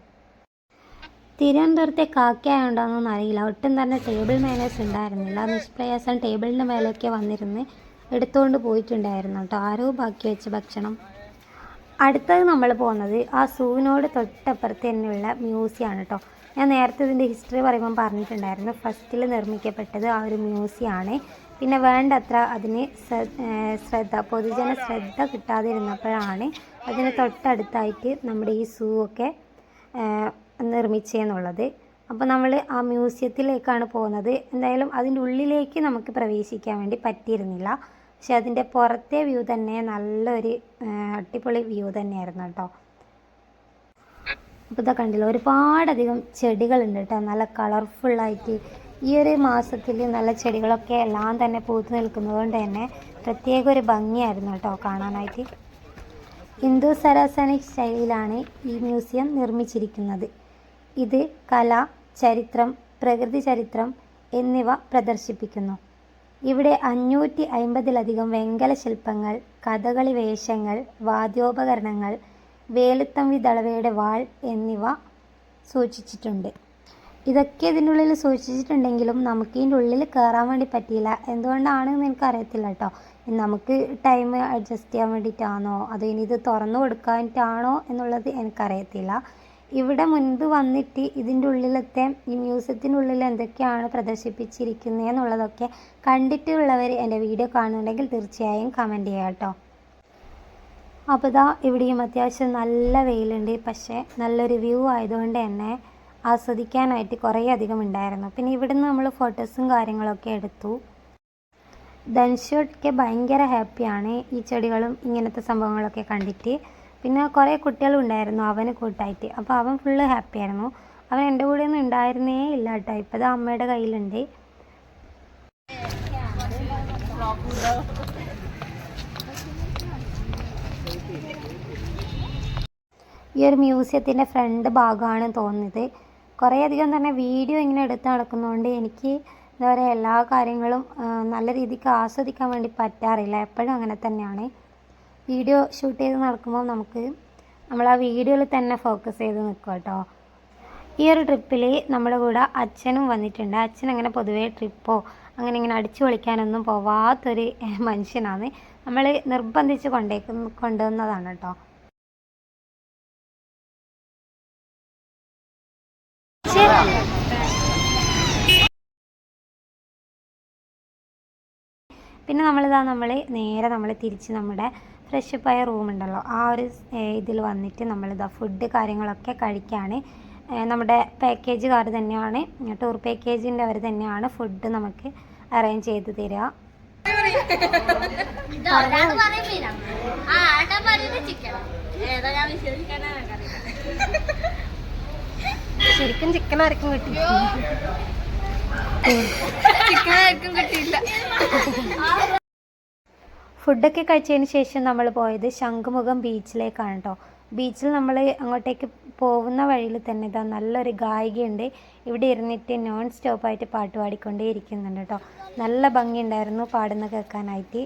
തിരുവനന്തപുരത്തെ കാക്കയായോണ്ടോന്നൊന്നും അറിയില്ല, ഒട്ടും തന്നെ ടേബിൾ മാനേഴ്സ് ഉണ്ടായിരുന്നില്ല. നിഷ്പ്രയാസം ടേബിളിൻ്റെ മേലേക്ക് വന്നിരുന്ന് എടുത്തുകൊണ്ട് പോയിട്ടുണ്ടായിരുന്നു കേട്ടോ ആരോ ബാക്കി വെച്ച ഭക്ഷണം. അടുത്തത് നമ്മൾ പോകുന്നത് ആ സൂവിനോട് തൊട്ടപ്പുറത്ത് തന്നെയുള്ള മ്യൂസിയമാണ് കേട്ടോ. ഞാൻ നേരത്തെ ഇതിൻ്റെ ഹിസ്റ്ററി പറയുമ്പം പറഞ്ഞിട്ടുണ്ടായിരുന്നു. ഫസ്റ്റിൽ നിർമ്മിക്കപ്പെട്ടത് ആ ഒരു മ്യൂസിയമാണ്. പിന്നെ വേണ്ടത്ര അതിന് പൊതുജന ശ്രദ്ധ കിട്ടാതിരുന്നപ്പോഴാണ് അതിന് തൊട്ടടുത്തായിട്ട് നമ്മുടെ ഈ സൂ ഒക്കെ നിർമ്മിച്ചതെന്നുള്ളത്. അപ്പോൾ നമ്മൾ ആ മ്യൂസിയത്തിലേക്കാണ് പോകുന്നത്. എന്തായാലും അതിൻ്റെ ഉള്ളിലേക്ക് നമുക്ക് പ്രവേശിക്കാൻ വേണ്ടി പറ്റിയിരുന്നില്ല. പക്ഷെ അതിൻ്റെ പുറത്തെ വ്യൂ തന്നെ നല്ലൊരു അടിപൊളി വ്യൂ തന്നെയായിരുന്നു കേട്ടോ. അപ്പോൾ ഇതാ കണ്ടില്ല, ഒരുപാടധികം ചെടികളുണ്ട് കേട്ടോ, നല്ല കളർഫുള്ളായിട്ട്. ഈ ഒരു മാസത്തിൽ നല്ല ചെടികളൊക്കെ എല്ലാം തന്നെ പൂത്ത് നിൽക്കുന്നത് കൊണ്ട് തന്നെ പ്രത്യേക ഒരു ഭംഗിയായിരുന്നു കേട്ടോ കാണാനായിട്ട്. ഹിന്ദു സരാസനിക് ശൈലിയിലാണ് ഈ മ്യൂസിയം നിർമ്മിച്ചിരിക്കുന്നത്. ഇത് കല, ചരിത്രം, പ്രകൃതി ചരിത്രം എന്നിവ പ്രദർശിപ്പിക്കുന്നു. ഇവിടെ 550-ലധികം വെങ്കല ശില്പങ്ങൾ, കഥകളി വേഷങ്ങൾ, വാദ്യോപകരണങ്ങൾ, വേലുത്തമ്പി ദളവയുടെ വാൾ എന്നിവ സൂക്ഷിച്ചിട്ടുണ്ട്. ഇതൊക്കെ ഇതിനുള്ളിൽ സൂക്ഷിച്ചിട്ടുണ്ടെങ്കിലും നമുക്ക് ഇതിൻ്റെ ഉള്ളിൽ കയറാൻ വേണ്ടി പറ്റിയില്ല. എന്തുകൊണ്ടാണെന്ന് എനിക്കറിയത്തില്ല കേട്ടോ. നമുക്ക് ടൈം അഡ്ജസ്റ്റ് ചെയ്യാൻ വേണ്ടിയിട്ടാണോ അതോ ഇനി ഇത് തുറന്നു കൊടുക്കാനായിട്ടാണോ എന്നുള്ളത് എനിക്കറിയത്തില്ല. ഇവിടെ മുൻപ് വന്നിട്ട് ഇതിൻ്റെ ഉള്ളിലത്തെ ഈ മ്യൂസിയത്തിനുള്ളിൽ എന്തൊക്കെയാണ് പ്രദർശിപ്പിച്ചിരിക്കുന്നത് എന്നുള്ളതൊക്കെ കണ്ടിട്ടുള്ളവർ എൻ്റെ വീഡിയോ കാണുന്നുണ്ടെങ്കിൽ തീർച്ചയായും കമൻറ്റ് ചെയ്യാം കേട്ടോ. അപ്പോൾ ഇതാ ഇവിടെയും അത്യാവശ്യം നല്ല വെയിലുണ്ട്, പക്ഷേ നല്ലൊരു വ്യൂ ആയതുകൊണ്ട് തന്നെ ആസ്വദിക്കാനായിട്ട് കുറേ അധികം ഉണ്ടായിരുന്നു. പിന്നെ ഇവിടുന്ന് നമ്മൾ ഫോട്ടോസും കാര്യങ്ങളൊക്കെ എടുത്തു. ധൻഷോട്ടൊക്കെ ഭയങ്കര ഹാപ്പിയാണ് ഈ ചെടികളും ഇങ്ങനത്തെ സംഭവങ്ങളൊക്കെ കണ്ടിട്ട്. പിന്നെ കുറേ കുട്ടികളും ഉണ്ടായിരുന്നു അവന് കൂട്ടായിട്ട്. അപ്പോൾ അവൻ ഫുള്ള് ഹാപ്പിയായിരുന്നു. അവൻ എൻ്റെ കൂടെ ഒന്നും ഉണ്ടായിരുന്നേ ഇല്ല കേട്ടോ. ഇപ്പോൾ ഇത് അമ്മയുടെ കയ്യിലുണ്ട്. ഈ ഒരു മ്യൂസിയത്തിൻ്റെ ഫ്രണ്ട് ഭാഗമാണ് തോന്നുന്നത്. കുറേയധികം തന്നെ വീഡിയോ ഇങ്ങനെ എടുത്ത് നടക്കുന്നതുകൊണ്ട് എനിക്ക് എന്താ പറയുക എല്ലാ കാര്യങ്ങളും നല്ല രീതിക്ക് ആസ്വദിക്കാൻ വേണ്ടി പറ്റാറില്ല. എപ്പോഴും അങ്ങനെ തന്നെയാണ്. വീഡിയോ ഷൂട്ട് ചെയ്ത് നടക്കുമ്പോൾ നമ്മൾ ആ വീഡിയോയിൽ തന്നെ ഫോക്കസ് ചെയ്ത് നിൽക്കും കേട്ടോ. ഈ ഒരു ട്രിപ്പിൽ നമ്മുടെ കൂടെ അച്ഛനും വന്നിട്ടുണ്ട്. അച്ഛൻ അങ്ങനെ പൊതുവേ ട്രിപ്പോ അങ്ങനെ ഇങ്ങനെ അടിച്ചു പൊളിക്കാനൊന്നും പോവാത്തൊരു മനുഷ്യനാണ്. നമ്മൾ നിർബന്ധിച്ച് കൊണ്ടുവന്നതാണ് കേട്ടോ. പിന്നെ നമ്മൾ നേരെ തിരിച്ച് നമ്മുടെ ഫ്രഷപ്പായ റൂമുണ്ടല്ലോ ആ ഒരു ഇതിൽ വന്നിട്ട് നമ്മളിതാ ഫുഡ് കാര്യങ്ങളൊക്കെ കഴിക്കുകയാണ്. നമ്മുടെ പാക്കേജുകാർ തന്നെയാണ്, ടൂർ പാക്കേജിൻ്റെ അവർ തന്നെയാണ് ഫുഡ് നമുക്ക് അറേഞ്ച് ചെയ്ത് തരിക. ശരിക്കും ചിക്കൻ ആർക്കും കിട്ടിയില്ല. ഫുഡൊക്കെ കഴിച്ചതിന് ശേഷം നമ്മൾ പോയത് ശംഖുമുഖം ബീച്ചിലേക്കാണ് കേട്ടോ. ബീച്ചിൽ നമ്മൾ അങ്ങോട്ടേക്ക് പോകുന്ന വഴിയിൽ തന്നെ ഇതാ നല്ലൊരു ഗായികയുണ്ട്. ഇവിടെ ഇരുന്നിട്ട് നോൺ സ്റ്റോപ്പായിട്ട് പാട്ട് പാടിക്കൊണ്ടേ ഇരിക്കുന്നുണ്ട് കേട്ടോ. നല്ല ഭംഗിയുണ്ടായിരുന്നു പാടുന്ന കേൾക്കാനായിട്ട്.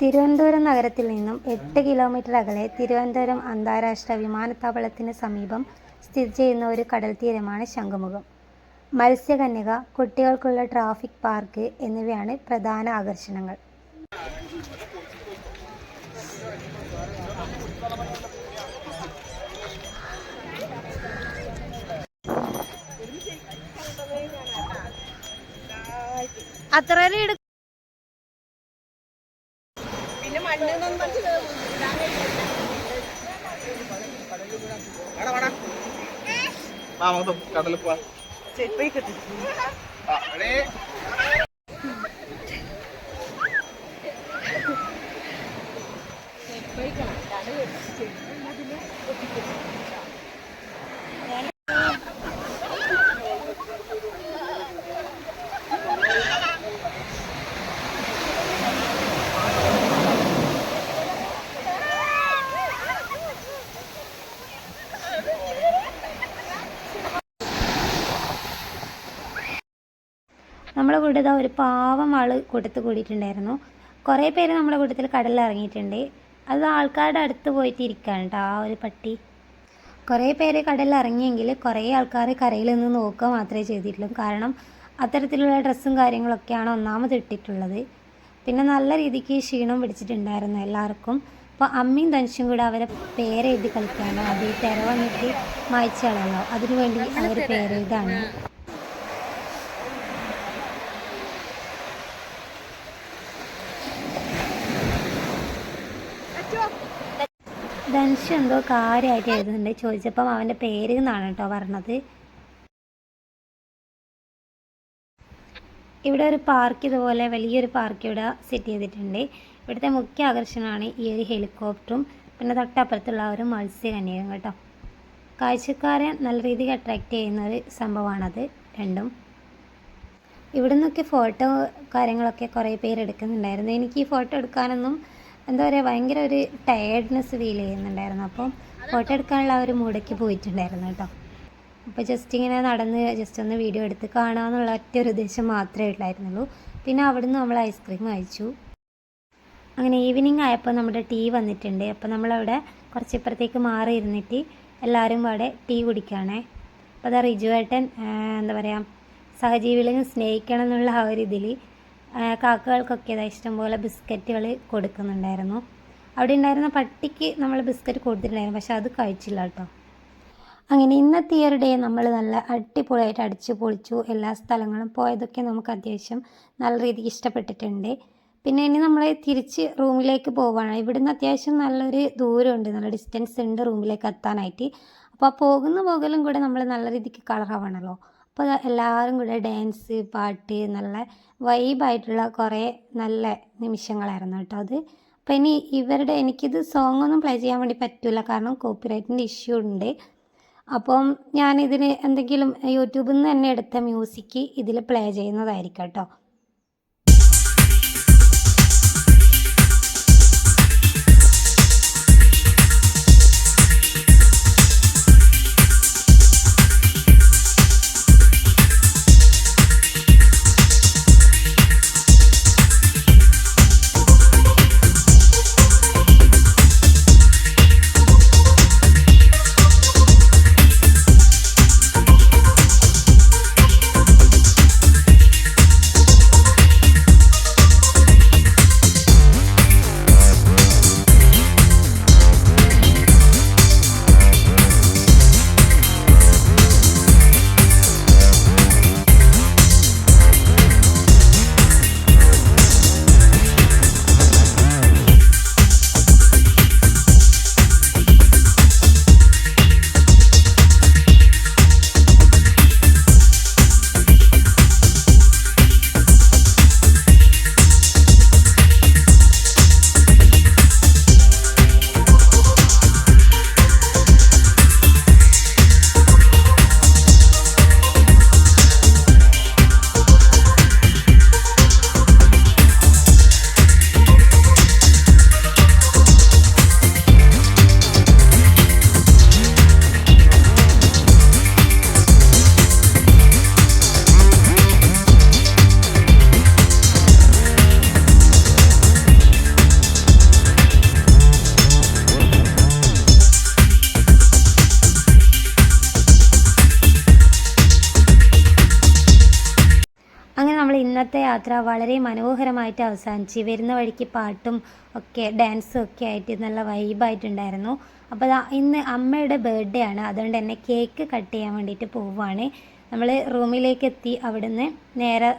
തിരുവനന്തപുരം നഗരത്തിൽ നിന്നും 8 കിലോമീറ്റർ അകലെ തിരുവനന്തപുരം അന്താരാഷ്ട്ര വിമാനത്താവളത്തിന് സമീപം സ്ഥിതി ചെയ്യുന്ന ഒരു കടൽ തീരമാണ് ശംഖുമുഖം. മത്സ്യകന്യക, കുട്ടികൾക്കുള്ള ട്രാഫിക് പാർക്ക് എന്നിവയാണ് പ്രധാന ആകർഷണങ്ങൾ. അത്ര കടലിൽ പോവാ. നമ്മളെ കൂടെ ഇതാ ഒരു പാവം ആള് കൂട്ടത്തിൽ കൂടിയിട്ടുണ്ടായിരുന്നു. കുറേ പേര് നമ്മളെ കൂട്ടത്തിൽ കടലിൽ ഇറങ്ങിയിട്ടുണ്ട്. അത് ആൾക്കാരുടെ അടുത്ത് പോയിട്ട് ഇരിക്കുകയാണ് കേട്ടോ ആ ഒരു പട്ടി. കുറേ പേര് കടലിൽ ഇറങ്ങിയെങ്കിൽ കുറേ ആൾക്കാർ കരയിൽ നിന്ന് നോക്കുക മാത്രമേ ചെയ്തിട്ടുള്ളൂ. കാരണം അത്തരത്തിലുള്ള ഡ്രസ്സും കാര്യങ്ങളൊക്കെയാണ് ഒന്നാമത് ഇട്ടിട്ടുള്ളത്. പിന്നെ നല്ല രീതിക്ക് ക്ഷീണം പിടിച്ചിട്ടുണ്ടായിരുന്നു എല്ലാവർക്കും. അപ്പോൾ അമ്മയും തനിച്ചും കൂടെ അവരെ പേരെഴുതി കളിക്കാനോ അത് തിര വന്നിട്ട് മായ്ച്ചു കളയല്ലോ, അതിനു വേണ്ടി അവർ പേരെഴുതാണ്. ധനുഷ് എന്തോ കാര്യമായിട്ട് എഴുതുന്നുണ്ട്. ചോദിച്ചപ്പം അവൻ്റെ പേര് എന്നാണ് കേട്ടോ പറഞ്ഞത്. ഇവിടെ ഒരു പാർക്ക്, ഇതുപോലെ വലിയൊരു പാർക്ക് ഇവിടെ സെറ്റ് ചെയ്തിട്ടുണ്ട്. ഇവിടുത്തെ മുഖ്യ ആകർഷണമാണ് ഈ ഒരു ഹെലികോപ്റ്ററും പിന്നെ തൊട്ടപ്പുറത്തുള്ള ഒരു മത്സ്യകന്യകയും കേട്ടോ. കാഴ്ചക്കാരെ നല്ല രീതിക്ക് അട്രാക്റ്റ് ചെയ്യുന്ന ഒരു സംഭവമാണത് രണ്ടും. ഇവിടെ നിന്നൊക്കെ ഫോട്ടോ കാര്യങ്ങളൊക്കെ കുറേ പേര് എടുക്കുന്നുണ്ടായിരുന്നു. എനിക്ക് ഈ ഫോട്ടോ എടുക്കാനൊന്നും എന്താ പറയുക, ഭയങ്കര ഒരു ടയേർഡ്നെസ് ഫീൽ ചെയ്യുന്നുണ്ടായിരുന്നു. അപ്പം ഫോട്ടോ എടുക്കാനുള്ള ഒരു മൂടയ്ക്ക് പോയിട്ടുണ്ടായിരുന്നു കേട്ടോ. അപ്പോൾ ജസ്റ്റ് ഇങ്ങനെ നടന്ന് ജസ്റ്റ് ഒന്ന് വീഡിയോ എടുത്ത് കാണാമെന്നുള്ള ഒറ്റ ഒരു ഉദ്ദേശം മാത്രമേ ഉള്ളായിരുന്നുള്ളൂ. പിന്നെ അവിടുന്ന് നമ്മൾ ഐസ്ക്രീം കഴിച്ചു. അങ്ങനെ ഈവനിങ് ആയപ്പോൾ നമ്മുടെ ടീ വന്നിട്ടുണ്ട്. അപ്പോൾ നമ്മളവിടെ കുറച്ച് ഇപ്പുറത്തേക്ക് മാറി ഇരുന്നിട്ട് എല്ലാവരും അവിടെ ടീ കുടിക്കുകയാണേ. അപ്പോൾ അതാ റിജുവേട്ടൻ എന്താ പറയുക, സഹജീവികളെ സ്നേഹിക്കണം എന്നുള്ള ആ ഒരു ഇതിൽ കാക്കകൾക്കൊക്കെ ഇതാ ഇഷ്ടംപോലെ ബിസ്ക്കറ്റുകൾ കൊടുക്കുന്നുണ്ടായിരുന്നു. അവിടെ ഉണ്ടായിരുന്ന പട്ടിക്ക് നമ്മൾ ബിസ്ക്കറ്റ് കൊടുത്തിട്ടുണ്ടായിരുന്നു, പക്ഷെ അത് കഴിച്ചില്ല കേട്ടോ. അങ്ങനെ ഇന്നത്തെ ഈ ഒരു ഡേ നമ്മൾ നല്ല അടിപൊളിയായിട്ട് അടിച്ചു പൊളിച്ചു. എല്ലാ സ്ഥലങ്ങളും പോയതൊക്കെ നമുക്ക് അത്യാവശ്യം നല്ല രീതിക്ക് ഇഷ്ടപ്പെട്ടിട്ടുണ്ട്. പിന്നെ ഇനി നമ്മൾ തിരിച്ച് റൂമിലേക്ക് പോവുകയാണ്. ഇവിടുന്ന് അത്യാവശ്യം നല്ലൊരു ദൂരമുണ്ട്, നല്ല ഡിസ്റ്റൻസ് ഉണ്ട് റൂമിലേക്ക് എത്താനായിട്ട്. അപ്പോൾ ആ പോകലും കൂടെ നമ്മൾ നല്ല രീതിക്ക് കളറാവണമല്ലോ. അപ്പോൾ എല്ലാവരും കൂടെ ഡാൻസ്, പാട്ട്, നല്ല വൈബായിട്ടുള്ള കുറേ നല്ല നിമിഷങ്ങളായിരുന്നു കേട്ടോ അത്. അപ്പോൾ ഇനി എനിക്കിത് സോങ്ങൊന്നും പ്ലേ ചെയ്യാൻ വേണ്ടി പറ്റില്ല, കാരണം കോപ്പിറൈറ്റിൻ്റെ ഇഷ്യൂ ഉണ്ട്. അപ്പം ഞാനിതിന് എന്തെങ്കിലും യൂട്യൂബിൽ നിന്ന് തന്നെ എടുത്ത മ്യൂസിക് ഇതിൽ പ്ലേ ചെയ്യുന്നതായിരിക്കും കേട്ടോ. ഇന്നത്തെ യാത്ര വളരെ മനോഹരമായിട്ട് അവസാനിച്ച്. വരുന്ന വഴിക്ക് പാട്ടും ഒക്കെ ഡാൻസും ഒക്കെ ആയിട്ട് നല്ല വൈബായിട്ടുണ്ടായിരുന്നു. അപ്പോൾ ഇന്ന് അമ്മയുടെ ബർത്ത്ഡേ ആണ്, അതുകൊണ്ട് തന്നെ കേക്ക് കട്ട് ചെയ്യാൻ വേണ്ടിയിട്ട് പോവുകയാണ്. നമ്മൾ റൂമിലേക്ക് എത്തി. അവിടുന്ന് നേരെ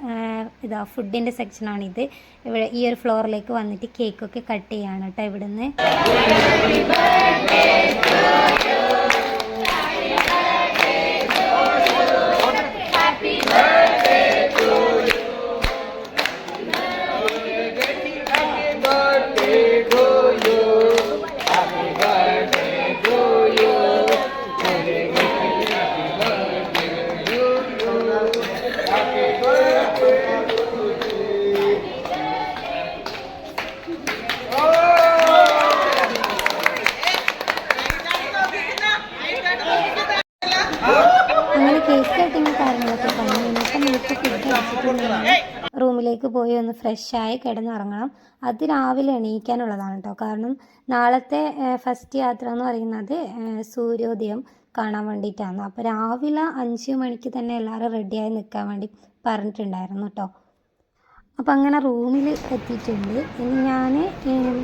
ഫുഡിൻ്റെ സെക്ഷനാണിത്. ഇവിടെ ഈ ഒരു ഫ്ലോറിലേക്ക് വന്നിട്ട് കേക്കൊക്കെ കട്ട് ചെയ്യാണ് കേട്ടോ ഇവിടുന്ന്. അങ്ങനെ കേക്ക് കട്ടിങ് കാര്യങ്ങളൊക്കെ കഴിഞ്ഞ് ഇന്നത്തെ നമുക്ക് ഫുഡ് കഴിച്ചിട്ടുണ്ടെങ്കിൽ റൂമിലേക്ക് പോയി ഒന്ന് ഫ്രഷായി കിടന്നുറങ്ങണം. അത് രാവിലെ എണീക്കാനുള്ളതാണ് കേട്ടോ. കാരണം നാളത്തെ ഫസ്റ്റ് യാത്ര എന്ന് പറയുന്നത് സൂര്യോദയം കാണാൻ വേണ്ടിയിട്ടാണ്. അപ്പോൾ രാവിലെ 5 മണിക്ക് തന്നെ എല്ലാവരും റെഡിയായി നിൽക്കാൻ വേണ്ടി പറഞ്ഞിട്ടുണ്ടായിരുന്നു കേട്ടോ. അപ്പോൾ അങ്ങനെ റൂമിൽ എത്തിയിട്ടുണ്ട്. ഇനി ഞാൻ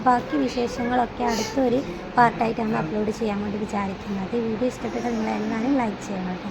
ബാക്കി വിശേഷങ്ങളൊക്കെ അടുത്തൊരു പാർട്ടായിട്ടാണ് അപ്ലോഡ് ചെയ്യാൻ വേണ്ടി വിചാരിക്കുന്നത്. വീഡിയോ ഇഷ്ടപ്പെട്ടാൽ നിങ്ങളെല്ലാവരും ലൈക്ക് ചെയ്യണം കേട്ടോ.